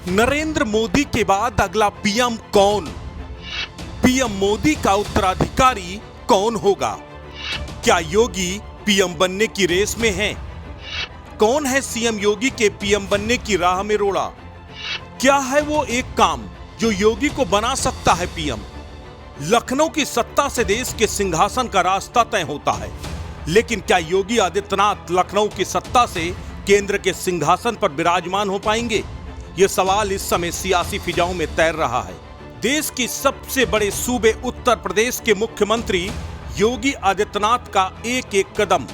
नरेंद्र मोदी के बाद अगला पीएम कौन? पीएम मोदी का उत्तराधिकारी कौन होगा? क्या योगी पीएम बनने की रेस में हैं? कौन है सीएम योगी के पीएम बनने की राह में रोड़ा? क्या है वो एक काम जो योगी को बना सकता है पीएम? लखनऊ की सत्ता से देश के सिंहासन का रास्ता तय होता है, लेकिन क्या योगी आदित्यनाथ लखनऊ की सत्ता से केंद्र के सिंहासन पर विराजमान हो पाएंगे? ये सवाल इस समय सियासी फिजाओं में तैर रहा है। देश की सबसे बड़े सूबे उत्तर प्रदेश के मुख्यमंत्री योगी आदित्यनाथ का एक एक कदम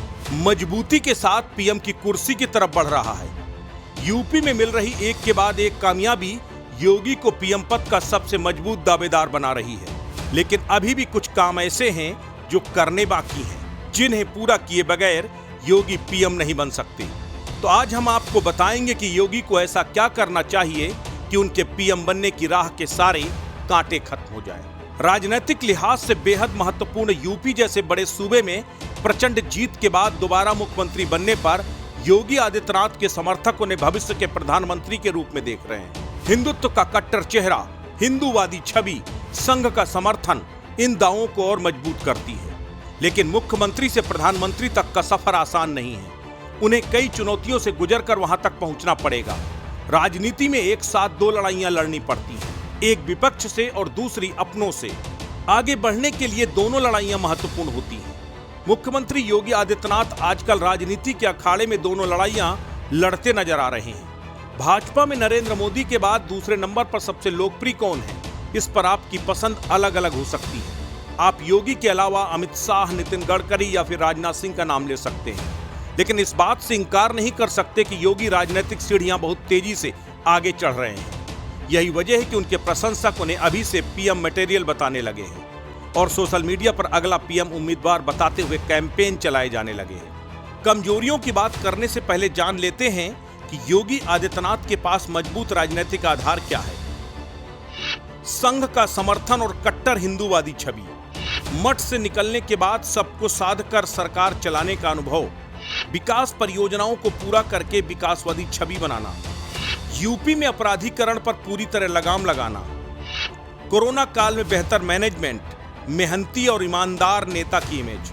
मजबूती के साथ पीएम की कुर्सी की तरफ बढ़ रहा है। यूपी में मिल रही एक के बाद एक कामयाबी योगी को पीएम पद का सबसे मजबूत दावेदार बना रही है, लेकिन अभी भी कुछ काम ऐसे हैं जो करने बाकी हैं, जिन्हें पूरा किए बगैर योगी पीएम नहीं बन सकते। तो आज हम आपको बताएंगे कि योगी को ऐसा क्या करना चाहिए कि उनके पीएम बनने की राह के सारे कांटे खत्म हो जाए। राजनीतिक लिहाज से बेहद महत्वपूर्ण यूपी जैसे बड़े सूबे में प्रचंड जीत के बाद दोबारा मुख्यमंत्री बनने पर योगी आदित्यनाथ के समर्थक उन्हें भविष्य के प्रधानमंत्री के रूप में देख रहे हैं। हिंदुत्व का कट्टर चेहरा, हिंदूवादी छवि, संघ का समर्थन इन दावों को और मजबूत करती है। लेकिन मुख्यमंत्री से प्रधानमंत्री तक का सफर आसान नहीं है। उन्हें कई चुनौतियों से गुजरकर वहां तक पहुंचना पड़ेगा। राजनीति में एक साथ दो लड़ाइयां लड़नी पड़ती हैं, एक विपक्ष से और दूसरी अपनों से। आगे बढ़ने के लिए दोनों लड़ाइयां महत्वपूर्ण होती हैं। मुख्यमंत्री योगी आदित्यनाथ आजकल राजनीति के अखाड़े में दोनों लड़ाइयां लड़ते नजर आ रहे हैं। भाजपा में नरेंद्र मोदी के बाद दूसरे नंबर पर सबसे लोकप्रिय कौन है, इस पर आपकी पसंद अलग अलग हो सकती है। आप योगी के अलावा अमित शाह, नितिन गडकरी या फिर राजनाथ सिंह का नाम ले सकते हैं, लेकिन इस बात से इंकार नहीं कर सकते कि योगी राजनीतिक सीढ़ियां बहुत तेजी से आगे चढ़ रहे हैं। यही वजह है कि उनके प्रशंसक उन्हें अभी से पीएम मटेरियल बताने लगे हैं और सोशल मीडिया पर अगला पीएम उम्मीदवार बताते हुए कैंपेन चलाए जाने लगे हैं। कमजोरियों की बात करने से पहले जान लेते हैं कि योगी आदित्यनाथ के पास मजबूत राजनीतिक आधार क्या है। संघ का समर्थन और कट्टर हिंदूवादी छवि, मठ से निकलने के बाद सबको साध कर सरकार चलाने का अनुभव, विकास परियोजनाओं को पूरा करके विकासवादी छवि बनाना, यूपी में अपराधीकरण पर पूरी तरह लगाम लगाना, कोरोना काल में बेहतर मैनेजमेंट, मेहनती और ईमानदार नेता की इमेज।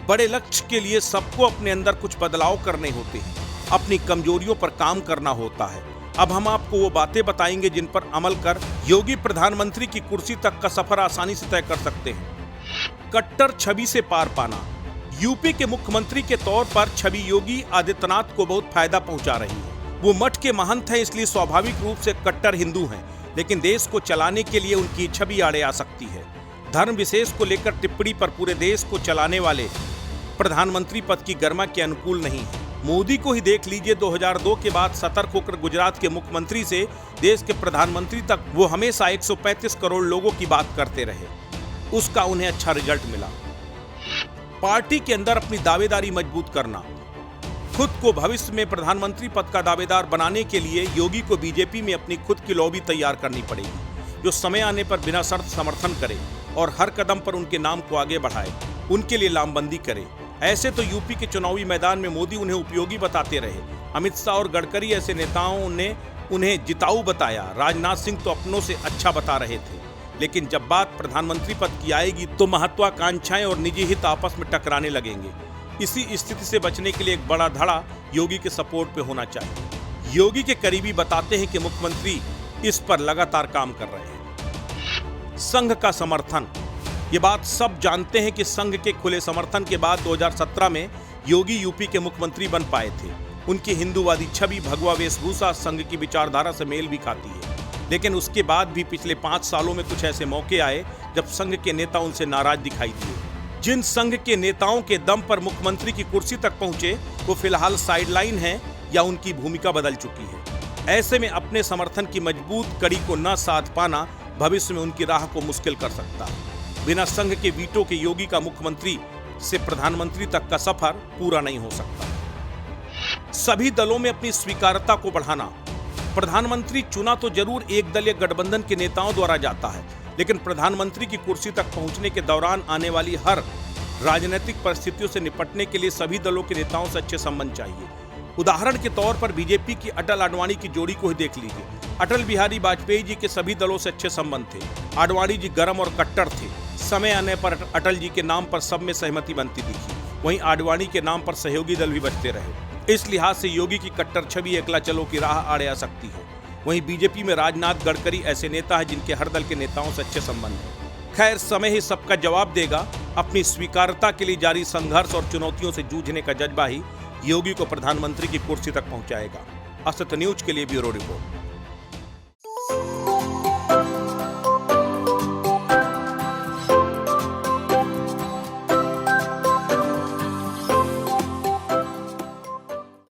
बड़े लक्ष्य के लिए सबको अपने अंदर कुछ बदलाव करने होते हैं, अपनी कमजोरियों पर काम करना होता है। अब हम आपको वो बातें बताएंगे जिन पर अमल कर योगी प्रधानमंत्री की कुर्सी तक का सफर आसानी से तय कर सकते हैं। कट्टर छवि से पार पाना। यूपी के मुख्यमंत्री के तौर पर छवि योगी आदित्यनाथ को बहुत फायदा पहुंचा रही है। वो मठ के महंत हैं, इसलिए स्वाभाविक रूप से कट्टर हिंदू हैं, लेकिन देश को चलाने के लिए उनकी छवि आड़े आ सकती है। धर्म विशेष को लेकर टिप्पणी पर पूरे देश को चलाने वाले प्रधानमंत्री पद की गर्मा के अनुकूल नहीं है। मोदी को ही देख लीजिए, 2002 के बाद सतर्क होकर गुजरात के मुख्यमंत्री से देश के प्रधानमंत्री तक वो हमेशा 135 करोड़ लोगों की बात करते रहे। उसका उन्हें अच्छा रिजल्ट मिला। पार्टी के अंदर अपनी दावेदारी मजबूत करना। खुद को भविष्य में प्रधानमंत्री पद का दावेदार बनाने के लिए योगी को बीजेपी में अपनी खुद की लॉबी तैयार करनी पड़ेगी, जो समय आने पर बिना शर्त समर्थन करे और हर कदम पर उनके नाम को आगे बढ़ाए, उनके लिए लामबंदी करे। ऐसे तो यूपी के चुनावी मैदान में मोदी उन्हें उपयोगी बताते रहे। अमित शाह और गडकरी ऐसे नेताओं ने उन्हें जिताऊ बताया। राजनाथ सिंह तो अपनों से अच्छा बता रहे थे, लेकिन जब बात प्रधानमंत्री पद की आएगी तो महत्वाकांक्षाएं और निजी हित आपस में टकराने लगेंगे। इसी स्थिति से बचने के लिए एक बड़ा धड़ा योगी के सपोर्ट पे होना चाहिए। योगी के करीबी बताते हैं कि मुख्यमंत्री इस पर लगातार काम कर रहे हैं। संघ का समर्थन। ये बात सब जानते हैं कि संघ के खुले समर्थन के बाद 2017 में योगी यूपी के मुख्यमंत्री बन पाए थे। उनकी हिंदूवादी छवि, भगवा वेशभूषा संघ की विचारधारा से मेल भी खाती है, लेकिन उसके बाद भी पिछले 5 सालों में कुछ ऐसे मौके आए जब संघ के नेता उनसे नाराज दिखाई दिए। जिन संघ के नेताओं के दम पर मुख्यमंत्री की कुर्सी तक पहुंचे, वो फिलहाल साइडलाइन हैं या उनकी भूमिका बदल चुकी है। ऐसे में अपने समर्थन की मजबूत कड़ी को न साध पाना भविष्य में उनकी राह को मुश्किल कर सकता है। बिना संघ के वीटो के योगी का मुख्यमंत्री से प्रधानमंत्री तक का सफर पूरा नहीं हो सकता। सभी दलों में अपनी स्वीकार्यता को बढ़ाना। प्रधानमंत्री चुना तो जरूर एक दल या गठबंधन के नेताओं द्वारा जाता है, लेकिन प्रधानमंत्री की कुर्सी तक पहुंचने के दौरान आने वाली हर राजनीतिक परिस्थितियों से निपटने के लिए सभी दलों के नेताओं से अच्छे संबंध चाहिए। उदाहरण के तौर पर बीजेपी की अटल आडवाणी की जोड़ी को ही देख लीजिए। अटल बिहारी वाजपेयी जी के सभी दलों से अच्छे संबंध थे। आडवाणी जी गर्म और कट्टर थे। समय आने पर अटल जी के नाम पर सब में सहमति बनती दिखी। वहीं आडवाणी के नाम पर सहयोगी दल भी बचते रहे। इस लिहाज से योगी की कट्टर छवि एकला चलो की राह आड़े आ सकती है। वहीं बीजेपी में राजनाथ, गडकरी ऐसे नेता हैं जिनके हर दल के नेताओं से अच्छे संबंध हैं। खैर, समय ही सबका जवाब देगा। अपनी स्वीकार्यता के लिए जारी संघर्ष और चुनौतियों से जूझने का जज्बा ही योगी को प्रधानमंत्री की कुर्सी तक पहुंचाएगा। असत न्यूज के लिए ब्यूरो रिपोर्ट।